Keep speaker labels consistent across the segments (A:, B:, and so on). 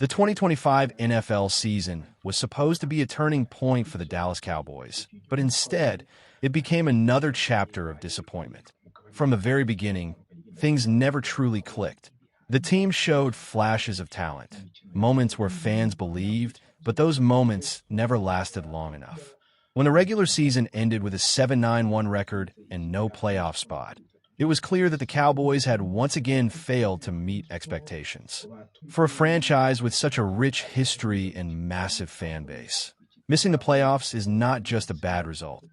A: The 2025 NFL season was supposed to be a turning point for the Dallas Cowboys, but instead, it became another chapter of disappointment. From the very beginning, things never truly clicked. The team showed flashes of talent, moments where fans believed, but those moments never lasted long enough. When the regular season ended with a 7-9-1 record and no playoff spot, it was clear that the Cowboys had once again failed to meet expectations. For a franchise with such a rich history and massive fan base, missing the playoffs is not just a bad result.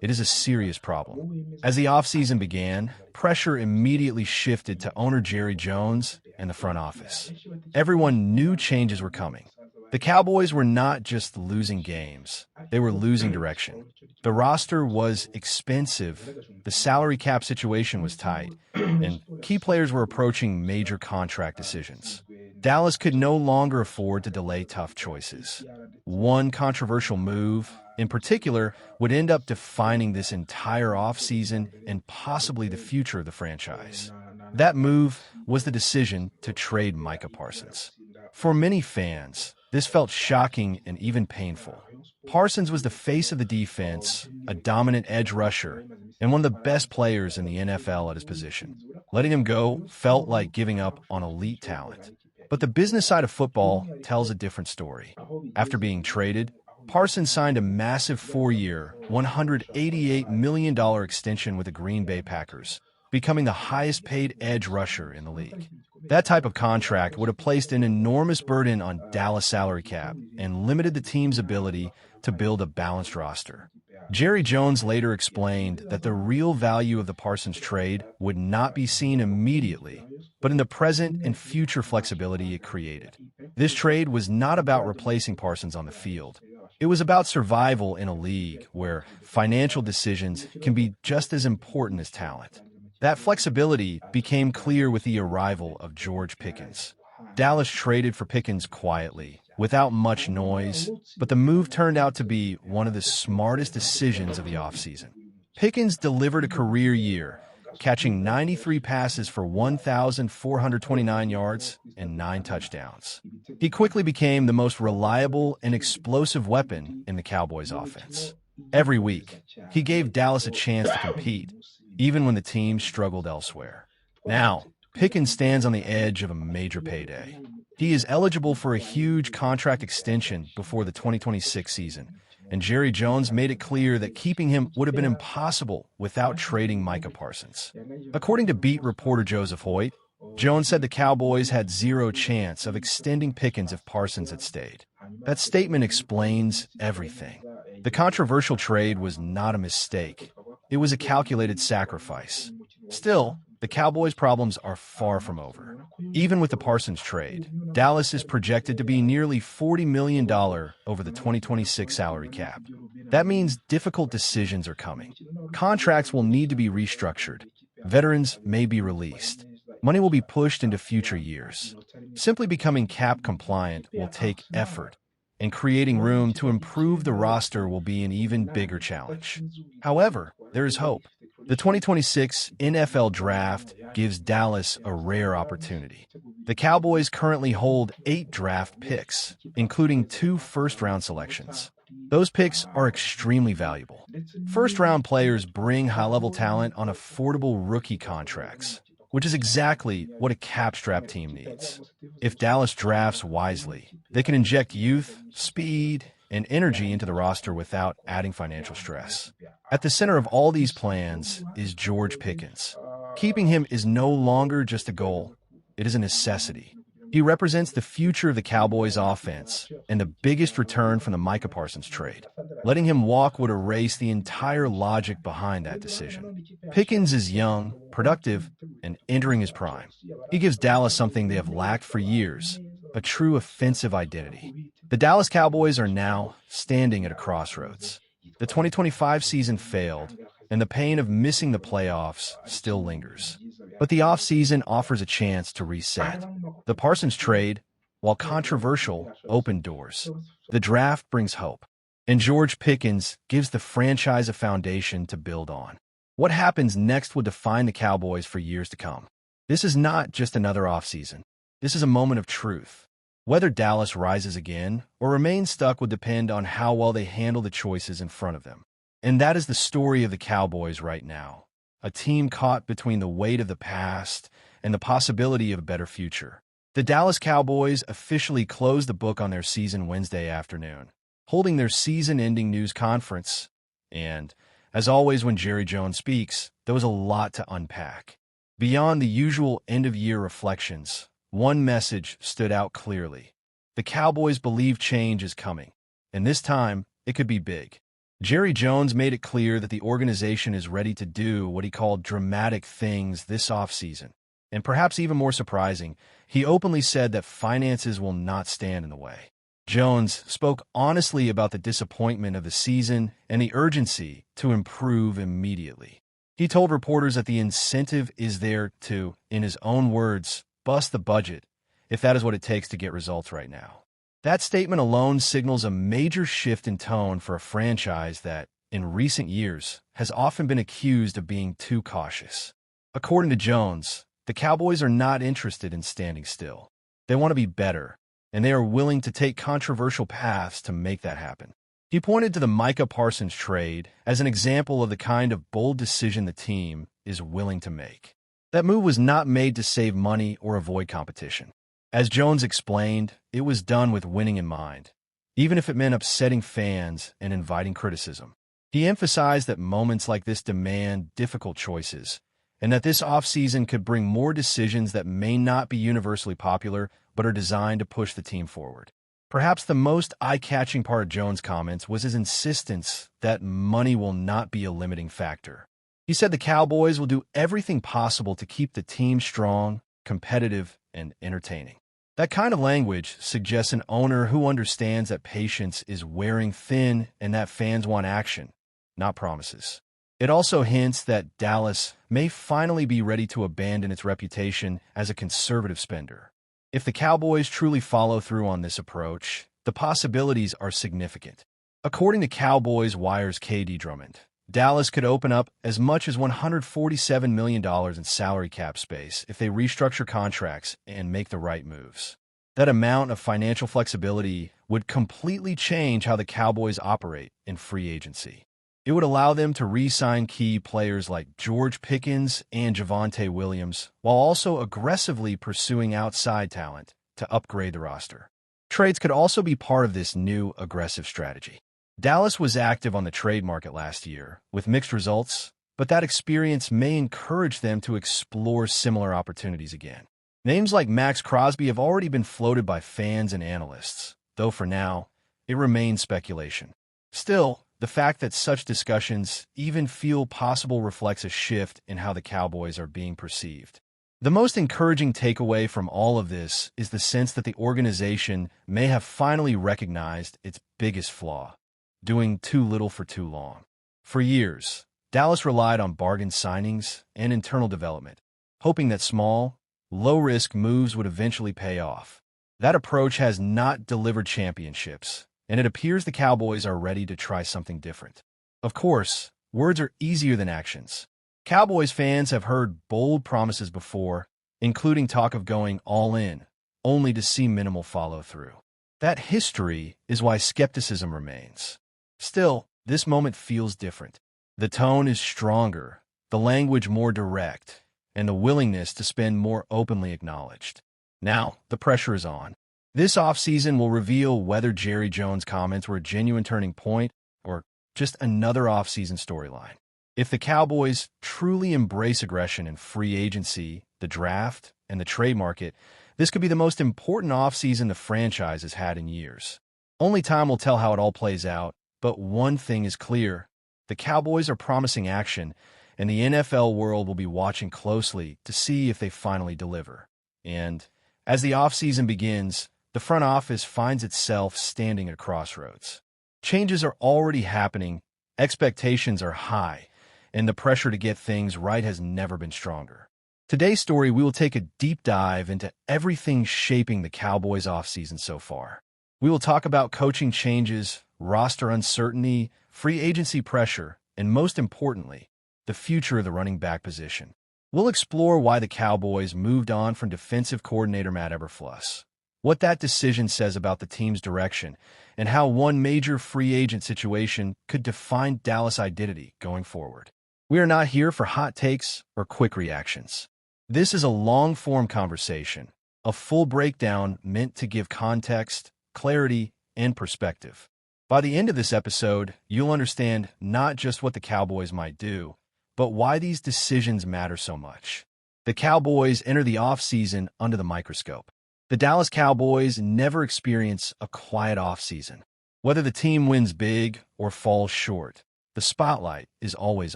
A: It is a serious problem. As the offseason began, pressure immediately shifted to owner Jerry Jones and the front office. Everyone knew changes were coming. The Cowboys were not just losing games, they were losing direction. The roster was expensive, the salary cap situation was tight, and key players were approaching major contract decisions. Dallas could no longer afford to delay tough choices. One controversial move, in particular, would end up defining this entire offseason and possibly the future of the franchise. That move was the decision to trade Micah Parsons. For many fans, this felt shocking and even painful. Parsons was the face of the defense, a dominant edge rusher, and one of the best players in the NFL at his position. Letting him go felt like giving up on elite talent. But the business side of football tells a different story. After being traded, Parsons signed a massive 4-year, $188 million extension with the Green Bay Packers, becoming the highest-paid edge rusher in the league. That type of contract would have placed an enormous burden on Dallas' salary cap and limited the team's ability to build a balanced roster. Jerry Jones later explained that the real value of the Parsons trade would not be seen immediately, but in the present and future flexibility it created. This trade was not about replacing Parsons on the field. It was about survival in a league where financial decisions can be just as important as talent. That flexibility became clear with the arrival of George Pickens. Dallas traded for Pickens quietly, without much noise, but the move turned out to be one of the smartest decisions of the offseason. Pickens delivered a career year, catching 93 passes for 1,429 yards and 9 touchdowns. He quickly became the most reliable and explosive weapon in the Cowboys' offense. Every week, he gave Dallas a chance to compete, even when the team struggled elsewhere. Now, Pickens stands on the edge of a major payday. He is eligible for a huge contract extension before the 2026 season, and Jerry Jones made it clear that keeping him would have been impossible without trading Micah Parsons. According to beat reporter Joseph Hoyt, Jones said the Cowboys had zero chance of extending Pickens if Parsons had stayed. That statement explains everything. The controversial trade was not a mistake. It was a calculated sacrifice. Still, the Cowboys' problems are far from over. Even with the Parsons trade, Dallas is projected to be nearly $40 million over the 2026 salary cap. That means difficult decisions are coming. Contracts will need to be restructured. Veterans may be released. Money will be pushed into future years. Simply becoming cap compliant will take effort, and creating room to improve the roster will be an even bigger challenge. However, there is hope. The 2026 NFL Draft gives Dallas a rare opportunity. The Cowboys currently hold 8 draft picks, including 2 first-round selections. Those picks are extremely valuable. First-round players bring high-level talent on affordable rookie contracts, which is exactly what a cap-strapped team needs. If Dallas drafts wisely, they can inject youth, speed, and energy into the roster without adding financial stress. At the center of all these plans is George Pickens. Keeping him is no longer just a goal, it is a necessity. He represents the future of the Cowboys' offense and the biggest return from the Micah Parsons trade. Letting him walk would erase the entire logic behind that decision. Pickens is young, productive, and entering his prime. He gives Dallas something they have lacked for years, a true offensive identity. The Dallas Cowboys are now standing at a crossroads. The 2025 season failed, and the pain of missing the playoffs still lingers. But the offseason offers a chance to reset. The Parsons trade, while controversial, opened doors. The draft brings hope. And George Pickens gives the franchise a foundation to build on. What happens next will define the Cowboys for years to come. This is not just another offseason. This is a moment of truth. Whether Dallas rises again or remains stuck would depend on how well they handle the choices in front of them. And that is the story of the Cowboys right now, a team caught between the weight of the past and the possibility of a better future. The Dallas Cowboys officially closed the book on their season Wednesday afternoon, holding their season-ending news conference. And, as always when Jerry Jones speaks, there was a lot to unpack. Beyond the usual end-of-year reflections, one message stood out clearly. The Cowboys believe change is coming, and this time, it could be big. Jerry Jones made it clear that the organization is ready to do what he called dramatic things this offseason. And perhaps even more surprising, he openly said that finances will not stand in the way. Jones spoke honestly about the disappointment of the season and the urgency to improve immediately. He told reporters that the incentive is there to, in his own words, bust the budget, if that is what it takes to get results right now. That statement alone signals a major shift in tone for a franchise that, in recent years, has often been accused of being too cautious. According to Jones, the Cowboys are not interested in standing still. They want to be better, and they are willing to take controversial paths to make that happen. He pointed to the Micah Parsons trade as an example of the kind of bold decision the team is willing to make. That move was not made to save money or avoid competition. As Jones explained, it was done with winning in mind, even if it meant upsetting fans and inviting criticism. He emphasized that moments like this demand difficult choices, and that this offseason could bring more decisions that may not be universally popular but are designed to push the team forward. Perhaps the most eye-catching part of Jones' comments was his insistence that money will not be a limiting factor. He said the Cowboys will do everything possible to keep the team strong, competitive, and entertaining. That kind of language suggests an owner who understands that patience is wearing thin and that fans want action, not promises. It also hints that Dallas may finally be ready to abandon its reputation as a conservative spender. If the Cowboys truly follow through on this approach, the possibilities are significant. According to Cowboys Wire's KD Drummond, Dallas could open up as much as $147 million in salary cap space if they restructure contracts and make the right moves. That amount of financial flexibility would completely change how the Cowboys operate in free agency. It would allow them to re-sign key players like George Pickens and Javonte Williams, while also aggressively pursuing outside talent to upgrade the roster. Trades could also be part of this new aggressive strategy. Dallas was active on the trade market last year, with mixed results, but that experience may encourage them to explore similar opportunities again. Names like Max Crosby have already been floated by fans and analysts, though for now, it remains speculation. Still, the fact that such discussions even feel possible reflects a shift in how the Cowboys are being perceived. The most encouraging takeaway from all of this is the sense that the organization may have finally recognized its biggest flaw: doing too little for too long. For years, Dallas relied on bargain signings and internal development, hoping that small, low-risk moves would eventually pay off. That approach has not delivered championships, and it appears the Cowboys are ready to try something different. Of course, words are easier than actions. Cowboys fans have heard bold promises before, including talk of going all in, only to see minimal follow-through. That history is why skepticism remains. Still, this moment feels different. The tone is stronger, the language more direct, and the willingness to spend more openly acknowledged. Now, the pressure is on. This offseason will reveal whether Jerry Jones' comments were a genuine turning point or just another offseason storyline. If the Cowboys truly embrace aggression in free agency, the draft, and the trade market, this could be the most important offseason the franchise has had in years. Only time will tell how it all plays out, but one thing is clear: the Cowboys are promising action, and the NFL world will be watching closely to see if they finally deliver. And as the offseason begins, the front office finds itself standing at a crossroads. Changes are already happening, expectations are high, and the pressure to get things right has never been stronger. Today's story, we will take a deep dive into everything shaping the Cowboys offseason so far. We will talk about coaching changes, roster uncertainty, free agency pressure, and most importantly, the future of the running back position. We'll explore why the Cowboys moved on from defensive coordinator Matt Eberflus, what that decision says about the team's direction, and how one major free agent situation could define Dallas' identity going forward. We are not here for hot takes or quick reactions. This is a long-form conversation, a full breakdown meant to give context, clarity, and perspective. By the end of this episode, you'll understand not just what the Cowboys might do, but why these decisions matter so much. The Cowboys enter the offseason under the microscope. The Dallas Cowboys never experience a quiet offseason. Whether the team wins big or falls short, the spotlight is always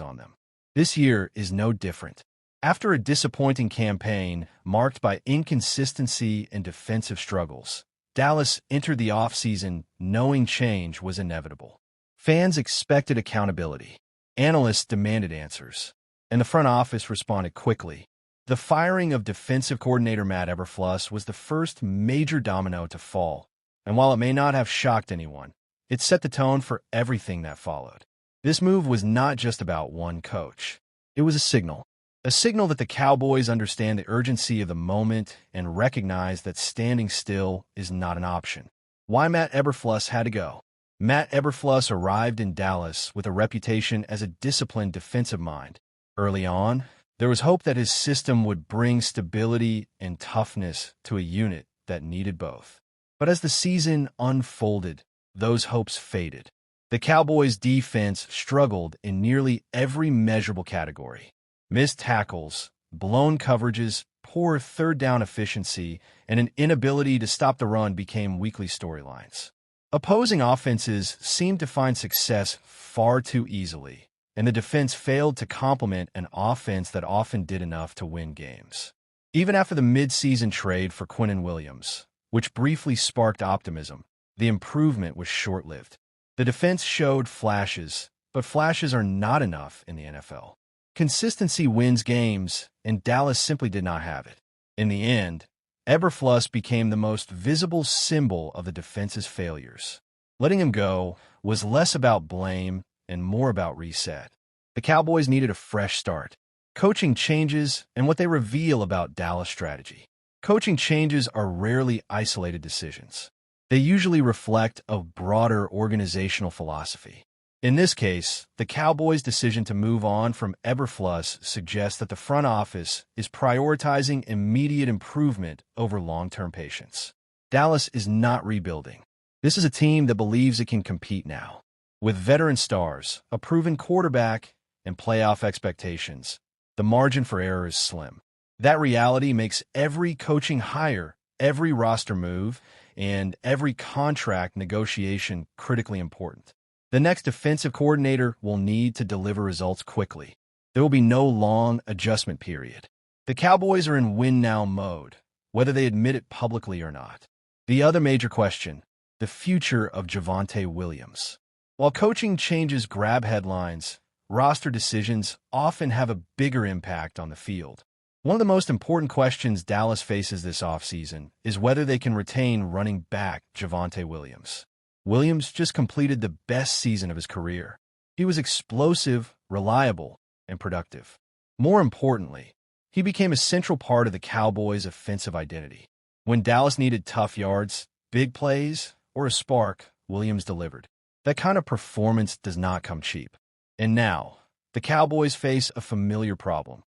A: on them. This year is no different. After a disappointing campaign marked by inconsistency and defensive struggles, Dallas entered the offseason knowing change was inevitable. Fans expected accountability. Analysts demanded answers, and the front office responded quickly. The firing of defensive coordinator Matt Eberflus was the first major domino to fall, and while it may not have shocked anyone, it set the tone for everything that followed. This move was not just about one coach. It was a signal that the Cowboys understand the urgency of the moment and recognize that standing still is not an option. Why Matt Eberflus had to go? Matt Eberflus arrived in Dallas with a reputation as a disciplined defensive mind. Early on, there was hope that his system would bring stability and toughness to a unit that needed both. But as the season unfolded, those hopes faded. The Cowboys' defense struggled in nearly every measurable category. Missed tackles, blown coverages, poor third-down efficiency, and an inability to stop the run became weekly storylines. Opposing offenses seemed to find success far too easily, and the defense failed to complement an offense that often did enough to win games. Even after the mid-season trade for Quinnen Williams, which briefly sparked optimism, the improvement was short-lived. The defense showed flashes, but flashes are not enough in the NFL. Consistency wins games, and Dallas simply did not have it. In the end, Eberflus became the most visible symbol of the defense's failures. Letting him go was less about blame and more about reset. The Cowboys needed a fresh start. Coaching changes and what they reveal about Dallas' strategy. Coaching changes are rarely isolated decisions. They usually reflect a broader organizational philosophy. In this case, the Cowboys' decision to move on from Eberflus suggests that the front office is prioritizing immediate improvement over long-term patience. Dallas is not rebuilding. This is a team that believes it can compete now. With veteran stars, a proven quarterback, and playoff expectations, the margin for error is slim. That reality makes every coaching hire, every roster move, and every contract negotiation critically important. The next defensive coordinator will need to deliver results quickly. There will be no long adjustment period. The Cowboys are in win-now mode, whether they admit it publicly or not. The other major question, the future of Javonte Williams. While coaching changes grab headlines, roster decisions often have a bigger impact on the field. One of the most important questions Dallas faces this offseason is whether they can retain running back Javonte Williams. Williams just completed the best season of his career. He was explosive, reliable, and productive. More importantly, he became a central part of the Cowboys' offensive identity. When Dallas needed tough yards, big plays, or a spark, Williams delivered. That kind of performance does not come cheap. And now, the Cowboys face a familiar problem: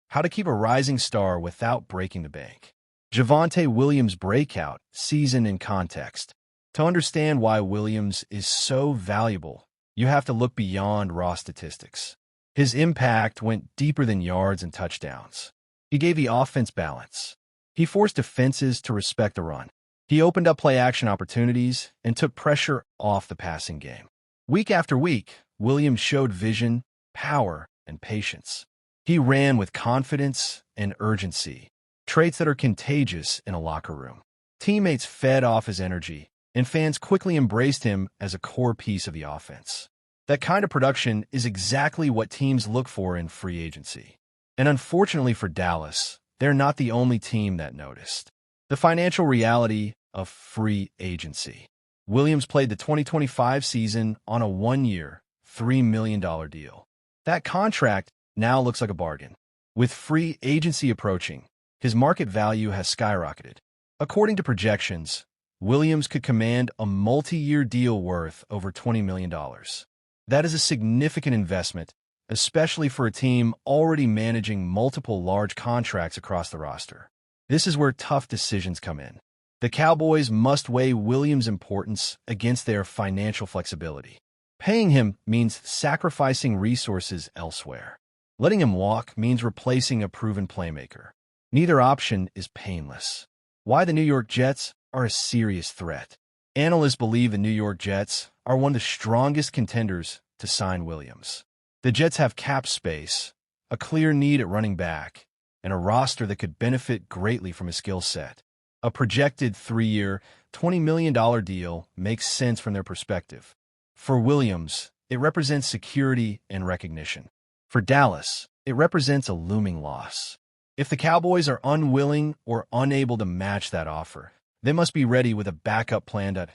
A: how to keep a rising star without breaking the bank. Javonte Williams' breakout season in context. To understand why Williams is so valuable, you have to look beyond raw statistics. His impact went deeper than yards and touchdowns. He gave the offense balance. He forced defenses to respect the run. He opened up play-action opportunities and took pressure off the passing game. Week after week, Williams showed vision, power, and patience. He ran with confidence and urgency, traits that are contagious in a locker room. Teammates fed off his energy, and fans quickly embraced him as a core piece of the offense. That kind of production is exactly what teams look for in free agency. And unfortunately for Dallas, they're not the only team that noticed. The financial reality of free agency. Williams played the 2025 season on a one-year, $3 million deal. That contract now looks like a bargain. With free agency approaching, his market value has skyrocketed. According to projections, Williams could command a multi-year deal worth over $20 million. That is a significant investment, especially for a team already managing multiple large contracts across the roster. This is where tough decisions come in. The Cowboys must weigh Williams' importance against their financial flexibility. Paying him means sacrificing resources elsewhere. Letting him walk means replacing a proven playmaker. Neither option is painless. Why the New York Jets are a serious threat. Analysts believe the New York Jets are one of the strongest contenders to sign Williams. The Jets have cap space, a clear need at running back, and a roster that could benefit greatly from his skill set. A projected 3-year, $20 million deal makes sense from their perspective. For Williams, it represents security and recognition. For Dallas, it represents a looming loss. If the Cowboys are unwilling or unable to match that offer, they must be ready with a backup plan that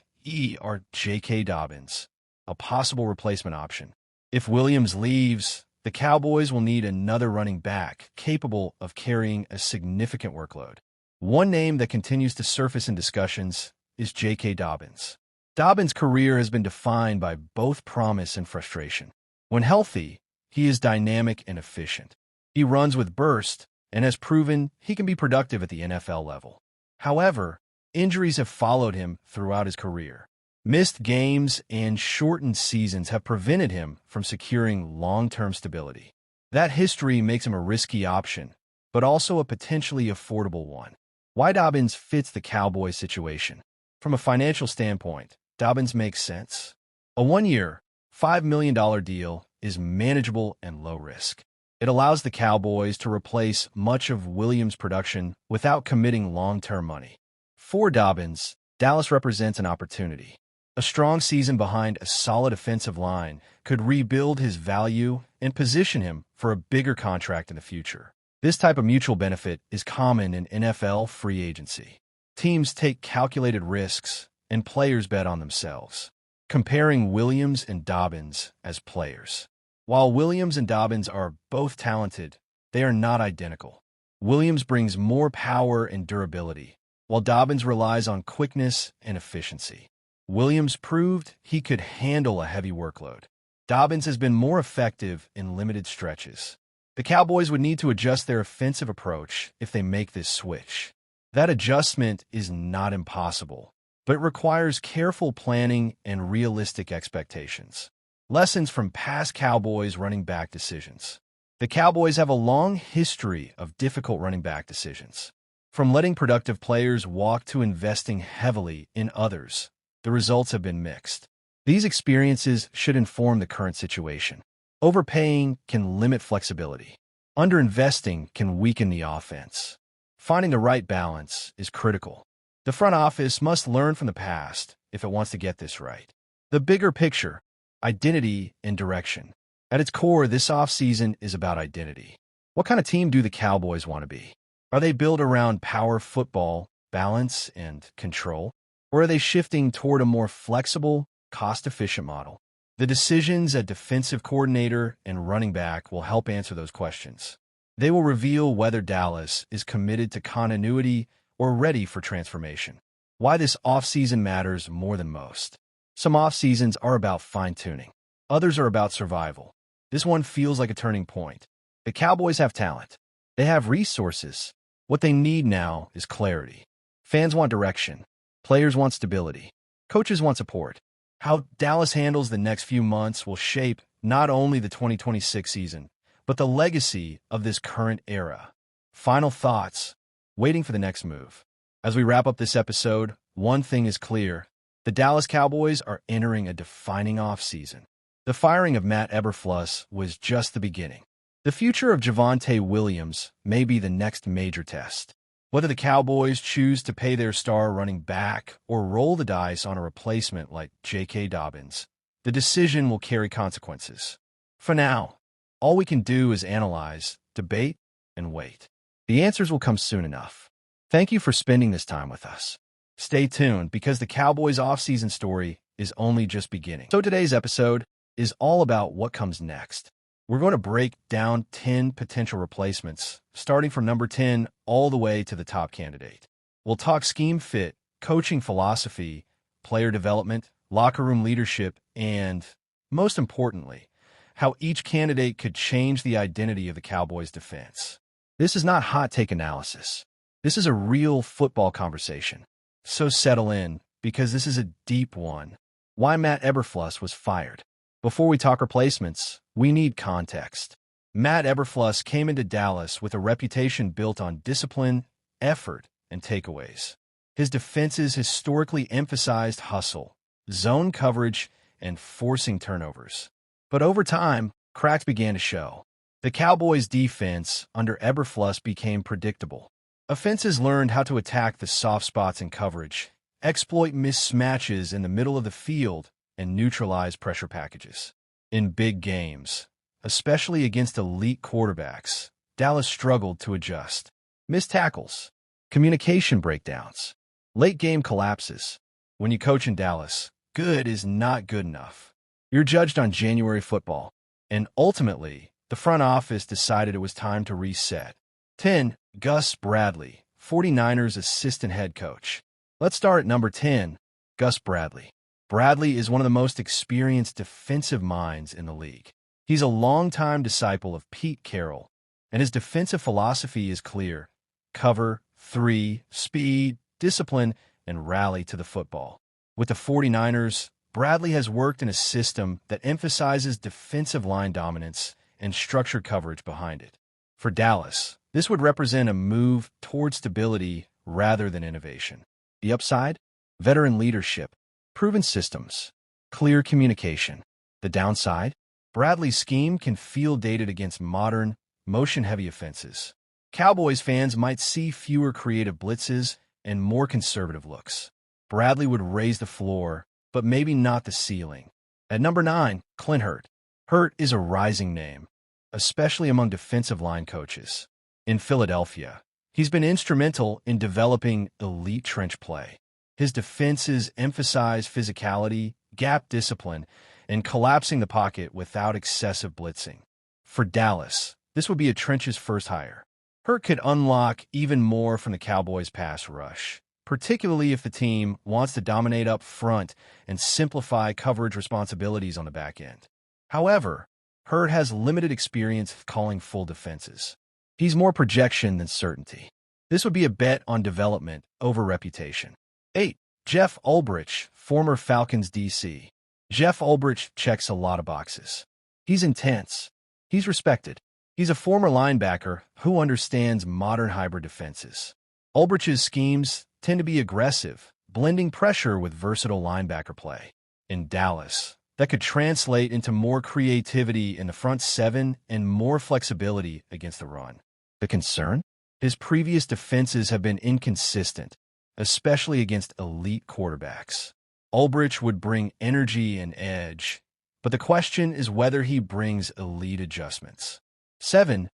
A: or J.K. Dobbins, a possible replacement option. If Williams leaves, the Cowboys will need another running back capable of carrying a significant workload. One name that continues to surface in discussions is J.K. Dobbins. Dobbins' career has been defined by both promise and frustration. When healthy, he is dynamic and efficient. He runs with burst and has proven he can be productive at the NFL level. However, injuries have followed him throughout his career. Missed games and shortened seasons have prevented him from securing long-term stability. That history makes him a risky option, but also a potentially affordable one. Why Dobbins fits the Cowboys situation? From a financial standpoint, Dobbins makes sense. A 1-year, $5 million deal is manageable and low risk. It allows the Cowboys to replace much of Williams' production without committing long-term money. For Dobbins, Dallas represents an opportunity. A strong season behind a solid offensive line could rebuild his value and position him for a bigger contract in the future. This type of mutual benefit is common in NFL free agency. Teams take calculated risks, and players bet on themselves. Comparing Williams and Dobbins as players. While Williams and Dobbins are both talented, they are not identical. Williams brings more power and durability, while Dobbins relies on quickness and efficiency. Williams proved he could handle a heavy workload. Dobbins has been more effective in limited stretches. The Cowboys would need to adjust their offensive approach if they make this switch. That adjustment is not impossible, but it requires careful planning and realistic expectations. Lessons from past Cowboys running back decisions. The Cowboys have a long history of difficult running back decisions. From letting productive players walk to investing heavily in others, the results have been mixed. These experiences should inform the current situation. Overpaying can limit flexibility. Underinvesting can weaken the offense. Finding the right balance is critical. The front office must learn from the past if it wants to get this right. The bigger picture, identity and direction. At its core, this offseason is about identity. What kind of team do the Cowboys want to be? Are they built around power football, balance, and control? Or are they shifting toward a more flexible, cost-efficient model? The decisions at defensive coordinator and running back will help answer those questions. They will reveal whether Dallas is committed to continuity or ready for transformation. Why this offseason matters more than most. Some offseasons are about fine-tuning. Others are about survival. This one feels like a turning point. The Cowboys have talent. They have resources. What they need now is clarity. Fans want direction. Players want stability. Coaches want support. How Dallas handles the next few months will shape not only the 2026 season, but the legacy of this current era. Final thoughts. Waiting for the next move. As we wrap up this episode, one thing is clear. The Dallas Cowboys are entering a defining offseason. The firing of Matt Eberflus was just the beginning. The future of Javonte Williams may be the next major test. Whether the Cowboys choose to pay their star running back or roll the dice on a replacement like J.K. Dobbins, the decision will carry consequences. For now, all we can do is analyze, debate, and wait. The answers will come soon enough. Thank you for spending this time with us. Stay tuned because the Cowboys' offseason story is only just beginning. So today's episode is all about what comes next. We're going to break down 10 potential replacements, starting from number 10 all the way to the top candidate. We'll talk scheme fit, coaching philosophy, player development, locker room leadership, and, most importantly, how each candidate could change the identity of the Cowboys' defense. This is not hot take analysis. This is a real football conversation. So settle in, because this is a deep one. Why Matt Eberflus was fired. Before we talk replacements, we need context. Matt Eberflus came into Dallas with a reputation built on discipline, effort, and takeaways. His defenses historically emphasized hustle, zone coverage, and forcing turnovers. But over time, cracks began to show. The Cowboys' defense under Eberflus became predictable. Offenses learned how to attack the soft spots in coverage, exploit mismatches in the middle of the field, and neutralize pressure packages. In big games, especially against elite quarterbacks, Dallas struggled to adjust. Missed tackles, communication breakdowns, late-game collapses. When you coach in Dallas, good is not good enough. You're judged on January football, and ultimately, the front office decided it was time to reset. 10. Gus Bradley, 49ers assistant head coach. Let's start at number 10, Gus Bradley. Bradley is one of the most experienced defensive minds in the league. He's a longtime disciple of Pete Carroll, and his defensive philosophy is clear: cover, 3, speed, discipline, and rally to the football. With the 49ers, Bradley has worked in a system that emphasizes defensive line dominance and structured coverage behind it. For Dallas, this would represent a move toward stability rather than innovation. The upside? Veteran leadership, proven systems, clear communication. The downside? Bradley's scheme can feel dated against modern, motion-heavy offenses. Cowboys fans might see fewer creative blitzes and more conservative looks. Bradley would raise the floor, but maybe not the ceiling. At number 9, Clint Hurt. Hurt is a rising name, especially among defensive line coaches. In Philadelphia, he's been instrumental in developing elite trench play. His defenses emphasize physicality, gap discipline, and collapsing the pocket without excessive blitzing. For Dallas, this would be a trenches first hire. Hurt could unlock even more from the Cowboys' pass rush, particularly if the team wants to dominate up front and simplify coverage responsibilities on the back end. However, Hurt has limited experience calling full defenses. He's more projection than certainty. This would be a bet on development over reputation. 8. Jeff Ulbrich, former Falcons DC. Jeff Ulbrich checks a lot of boxes. He's intense. He's respected. He's a former linebacker who understands modern hybrid defenses. Ulbrich's schemes tend to be aggressive, blending pressure with versatile linebacker play. In Dallas, that could translate into more creativity in the front seven and more flexibility against the run. The concern? His previous defenses have been inconsistent, especially against elite quarterbacks. Ulbrich would bring energy and edge, but the question is whether he brings elite adjustments. 7.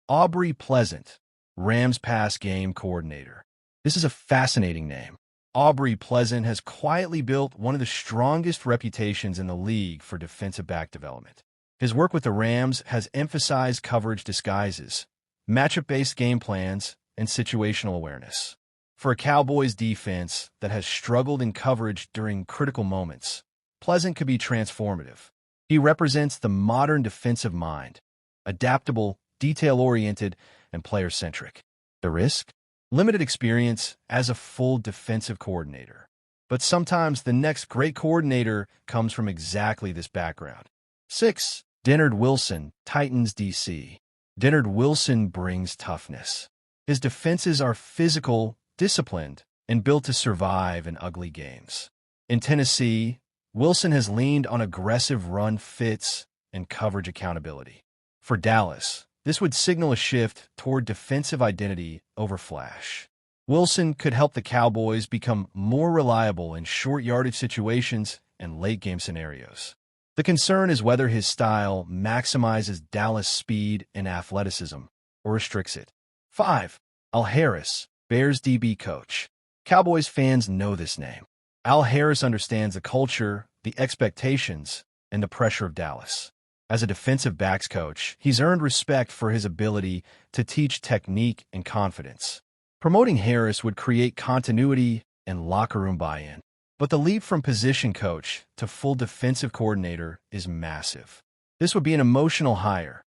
A: Aubrey Pleasant, Rams pass game coordinator. This is a fascinating name. Aubrey Pleasant has quietly built one of the strongest reputations in the league for defensive back development. His work with the Rams has emphasized coverage disguises, matchup-based game plans, and situational awareness. For a Cowboys defense that has struggled in coverage during critical moments, Pleasant could be transformative. He represents the modern defensive mind, adaptable, detail-oriented, and player-centric. The risk? Limited experience as a full defensive coordinator. But sometimes the next great coordinator comes from exactly this background. 6. Dennard Wilson, Titans DC. Dennard Wilson brings toughness. His defenses are physical, disciplined, and built to survive in ugly games. In Tennessee, Wilson has leaned on aggressive run fits and coverage accountability. For Dallas, this would signal a shift toward defensive identity over flash. Wilson could help the Cowboys become more reliable in short yardage situations and late-game scenarios. The concern is whether his style maximizes Dallas' speed and athleticism or restricts it. 5. Al Harris, Bears DB coach. Cowboys fans know this name. Al Harris understands the culture, the expectations, and the pressure of Dallas. As a defensive backs coach, he's earned respect for his ability to teach technique and confidence. Promoting Harris would create continuity and locker room buy-in. But the leap from position coach to full defensive coordinator is massive. This would be an emotional hire,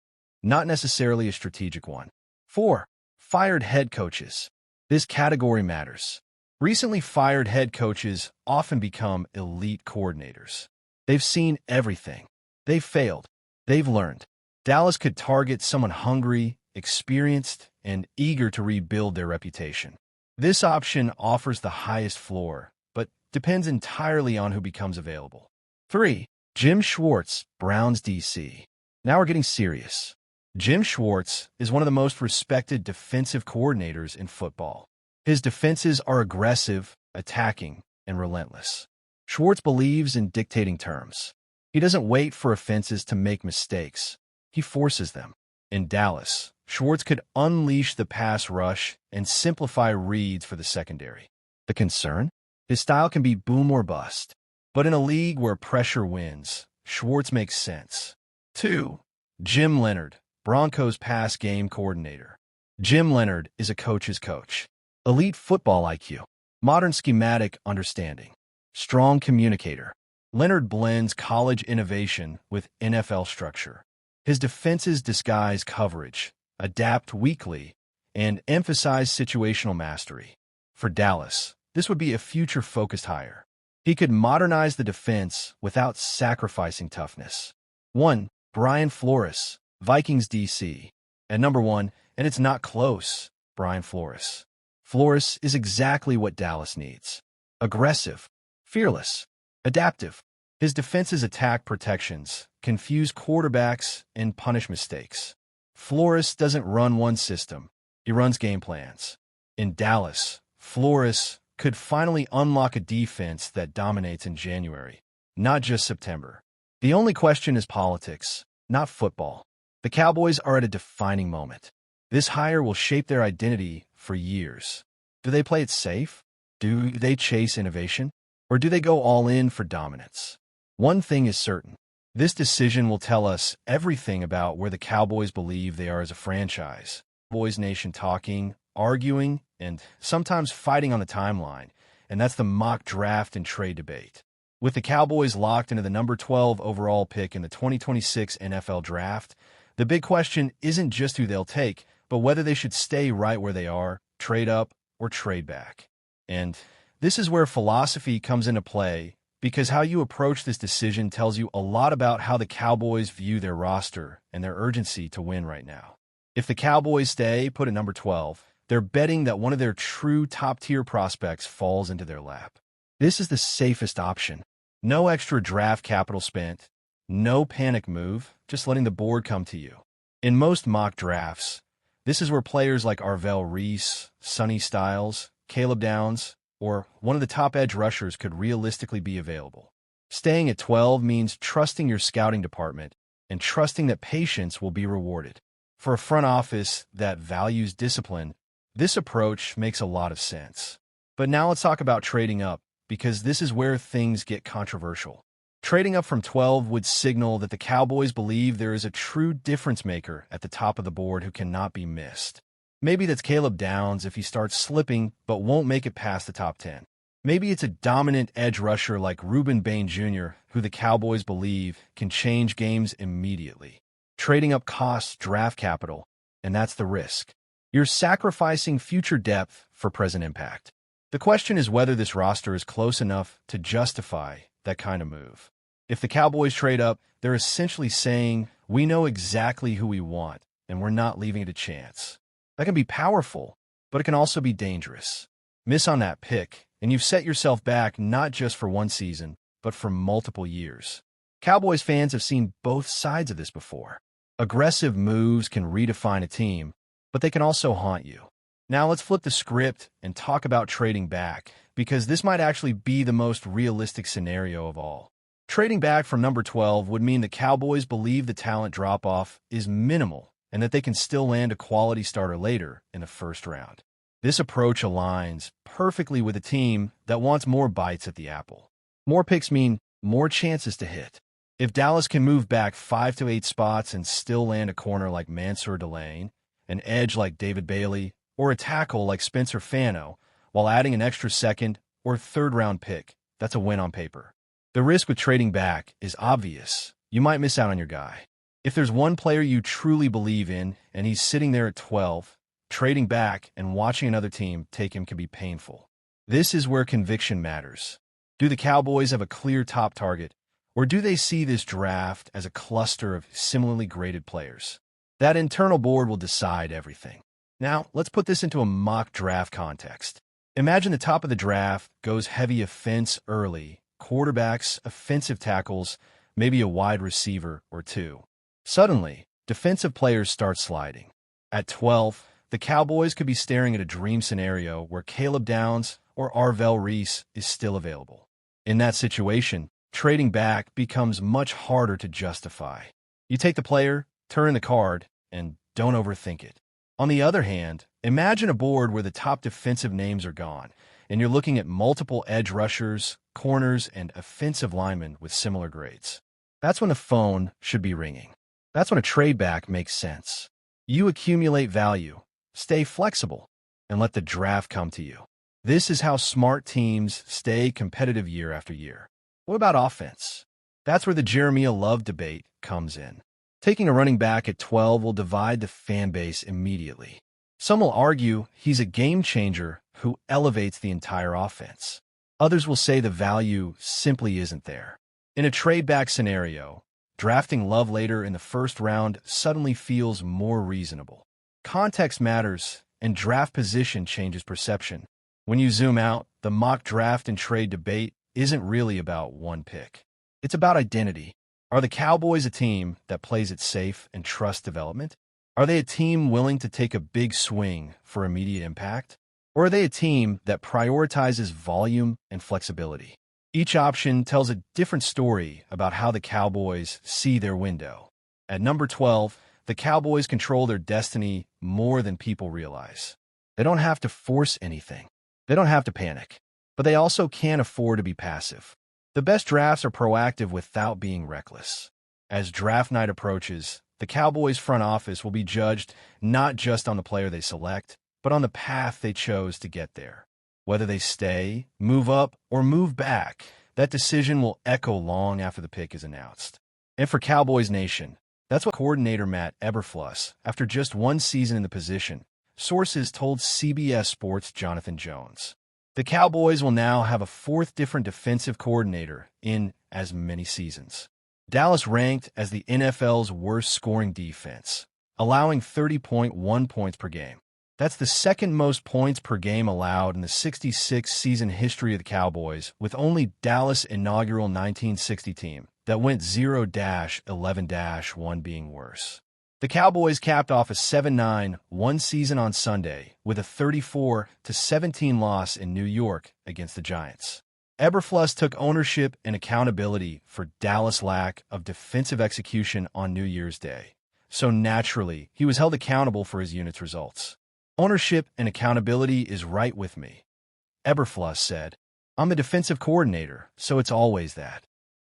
A: not necessarily a strategic one. 4. Fired head coaches. This category matters. Recently fired head coaches often become elite coordinators. They've seen everything. They've failed. They've learned. Dallas could target someone hungry, experienced, and eager to rebuild their reputation. This option offers the highest floor, but depends entirely on who becomes available. 3. Jim Schwartz, Browns DC. Now we're getting serious. Jim Schwartz is one of the most respected defensive coordinators in football. His defenses are aggressive, attacking, and relentless. Schwartz believes in dictating terms. He doesn't wait for offenses to make mistakes. He forces them. In Dallas, Schwartz could unleash the pass rush and simplify reads for the secondary. The concern? His style can be boom or bust. But in a league where pressure wins, Schwartz makes sense. 2. Jim Leonhard, Broncos pass game coordinator. Jim Leonhard is a coach's coach. Elite football IQ, modern schematic understanding, strong communicator. Leonhard blends college innovation with NFL structure. His defenses disguise coverage, adapt weekly, and emphasize situational mastery. For Dallas, this would be a future-focused hire. He could modernize the defense without sacrificing toughness. 1. Brian Flores, Vikings DC. At number 1, and it's not close, Brian Flores. Flores is exactly what Dallas needs. Aggressive, fearless, adaptive. His defenses attack protections, confuse quarterbacks, and punish mistakes. Flores doesn't run one system. He runs game plans. In Dallas, Flores could finally unlock a defense that dominates in January, not just September. The only question is politics, not football. The Cowboys are at a defining moment. This hire will shape their identity for years. Do they play it safe? Do they chase innovation? Or do they go all in for dominance? One thing is certain. This decision will tell us everything about where the Cowboys believe they are as a franchise. Cowboys Nation talking, arguing, and sometimes fighting on the timeline, and that's the mock draft and trade debate. With the Cowboys locked into the number 12 overall pick in the 2026 NFL Draft, the big question isn't just who they'll take, but whether they should stay right where they are, trade up, or trade back. And this is where philosophy comes into play, because how you approach this decision tells you a lot about how the Cowboys view their roster and their urgency to win right now. If the Cowboys stay put at number 12, they're betting that one of their true top-tier prospects falls into their lap. This is the safest option. No extra draft capital spent, no panic move, just letting the board come to you. In most mock drafts, this is where players like Arvell Reese, Sonny Styles, Caleb Downs, or one of the top edge rushers could realistically be available. Staying at 12 means trusting your scouting department and trusting that patience will be rewarded. For a front office that values discipline, this approach makes a lot of sense. But now let's talk about trading up, because this is where things get controversial. Trading up from 12 would signal that the Cowboys believe there is a true difference maker at the top of the board who cannot be missed. Maybe that's Caleb Downs if he starts slipping but won't make it past the top 10. Maybe it's a dominant edge rusher like Reuben Bain Jr., who the Cowboys believe can change games immediately. Trading up costs draft capital, and that's the risk. You're sacrificing future depth for present impact. The question is whether this roster is close enough to justify that kind of move. If the Cowboys trade up, they're essentially saying, we know exactly who we want, and we're not leaving it a chance. That can be powerful, but it can also be dangerous. Miss on that pick, and you've set yourself back not just for one season, but for multiple years. Cowboys fans have seen both sides of this before. Aggressive moves can redefine a team, but they can also haunt you. Now let's flip the script and talk about trading back, because this might actually be the most realistic scenario of all. Trading back from number 12 would mean the Cowboys believe the talent drop-off is minimal and that they can still land a quality starter later in the first round. This approach aligns perfectly with a team that wants more bites at the apple. More picks mean more chances to hit. If Dallas can move back 5 to 8 spots and still land a corner like Mansour Delane, an edge like David Bailey, or a tackle like Spencer Fano, while adding an extra second or third-round pick, that's a win on paper. The risk with trading back is obvious. You might miss out on your guy. If there's one player you truly believe in and he's sitting there at 12, trading back and watching another team take him can be painful. This is where conviction matters. Do the Cowboys have a clear top target, or do they see this draft as a cluster of similarly graded players? That internal board will decide everything. Now, let's put this into a mock draft context. Imagine the top of the draft goes heavy offense early, quarterbacks, offensive tackles, maybe a wide receiver or two. Suddenly, defensive players start sliding. At 12, the Cowboys could be staring at a dream scenario where Caleb Downs or Arvell Reese is still available. In that situation, trading back becomes much harder to justify. You take the player, turn the card, and don't overthink it. On the other hand, imagine a board where the top defensive names are gone, and you're looking at multiple edge rushers, corners, and offensive linemen with similar grades. That's when the phone should be ringing. That's when a trade back makes sense. You accumulate value, stay flexible, and let the draft come to you. This is how smart teams stay competitive year after year. What about offense? That's where the Jeremiah Love debate comes in. Taking a running back at 12 will divide the fan base immediately. Some will argue he's a game changer who elevates the entire offense. Others will say the value simply isn't there. In a trade-back scenario, drafting Love later in the first round suddenly feels more reasonable. Context matters, and draft position changes perception. When you zoom out, the mock draft and trade debate isn't really about one pick. It's about identity. Are the Cowboys a team that plays it safe and trusts development? Are they a team willing to take a big swing for immediate impact? Or are they a team that prioritizes volume and flexibility? Each option tells a different story about how the Cowboys see their window. At number 12, the Cowboys control their destiny more than people realize. They don't have to force anything. They don't have to panic. But they also can't afford to be passive. The best drafts are proactive without being reckless. As draft night approaches, the Cowboys' front office will be judged not just on the player they select, but on the path they chose to get there. Whether they stay, move up, or move back, that decision will echo long after the pick is announced. And for Cowboys Nation, that's what coordinator Matt Eberflus, after just one season in the position, sources told CBS Sports' Jonathan Jones. The Cowboys will now have a fourth different defensive coordinator in as many seasons. Dallas ranked as the NFL's worst scoring defense, allowing 30.1 points per game. That's the second most points per game allowed in the 66-season history of the Cowboys, with only Dallas' inaugural 1960 team that went 0-11-1 being worse. The Cowboys capped off a 7-9-1 season on Sunday with a 34-17 loss in New York against the Giants. Eberflus took ownership and accountability for Dallas' lack of defensive execution on New Year's Day. So naturally, he was held accountable for his unit's results. Ownership and accountability is right with me. Eberflus said, "I'm the defensive coordinator, so it's always that.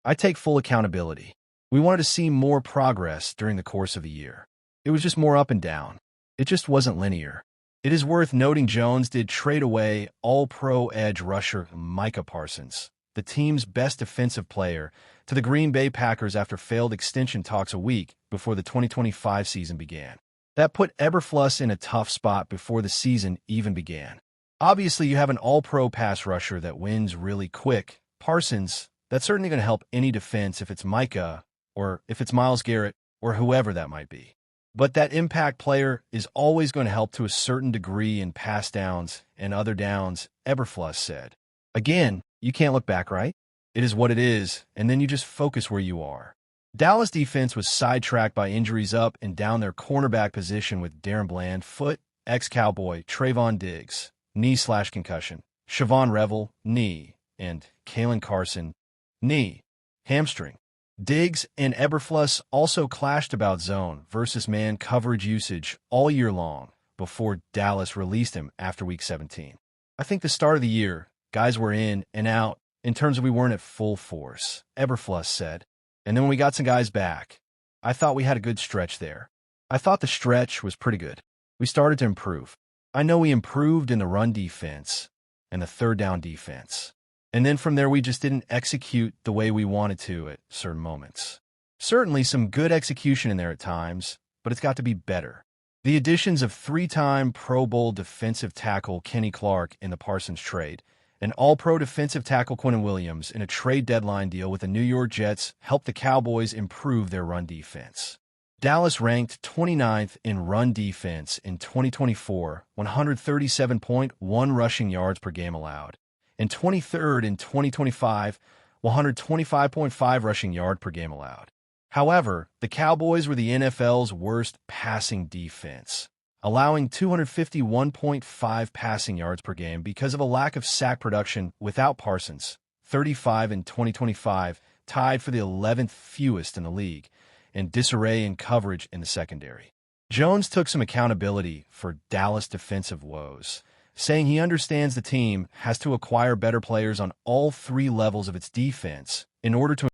A: I take full accountability. We wanted to see more progress during the course of the year. It was just more up and down. It just wasn't linear." It is worth noting Jones did trade away all-pro edge rusher Micah Parsons, the team's best defensive player, to the Green Bay Packers after failed extension talks a week before the 2025 season began. That put Eberflus in a tough spot before the season even began. Obviously, you have an all-pro pass rusher that wins really quick. Parsons, that's certainly going to help any defense if it's Micah, or if it's Myles Garrett, or whoever that might be. But that impact player is always going to help to a certain degree in pass downs and other downs, Eberflus said. Again, you can't look back, right? It is what it is, and then you just focus where you are. Dallas defense was sidetracked by injuries up and down their cornerback position with Darren Bland, foot, ex-Cowboy, Trayvon Diggs, knee/concussion, Siobhan Revel, knee, and Kalen Carson, knee, hamstring. Diggs and Eberflus also clashed about zone versus man coverage usage all year long before Dallas released him after Week 17. I think the start of the year, guys were in and out in terms of we weren't at full force, Eberflus said. And then when we got some guys back, I thought we had a good stretch there. I thought the stretch was pretty good. We started to improve. I know we improved in the run defense and the third down defense. And then from there, we just didn't execute the way we wanted to at certain moments. Certainly some good execution in there at times, but it's got to be better. The additions of three-time Pro Bowl defensive tackle Kenny Clark in the Parsons trade and All-Pro defensive tackle Quinnen Williams in a trade deadline deal with the New York Jets helped the Cowboys improve their run defense. Dallas ranked 29th in run defense in 2024, 137.1 rushing yards per game allowed, and 23rd in 2025, 125.5 rushing yard per game allowed. However, the Cowboys were the NFL's worst passing defense, allowing 251.5 passing yards per game because of a lack of sack production without Parsons, 35 in 2025, tied for the 11th fewest in the league, and disarray in coverage in the secondary. Jones took some accountability for Dallas' defensive woes, saying he understands the team has to acquire better players on all three levels of its defense in order to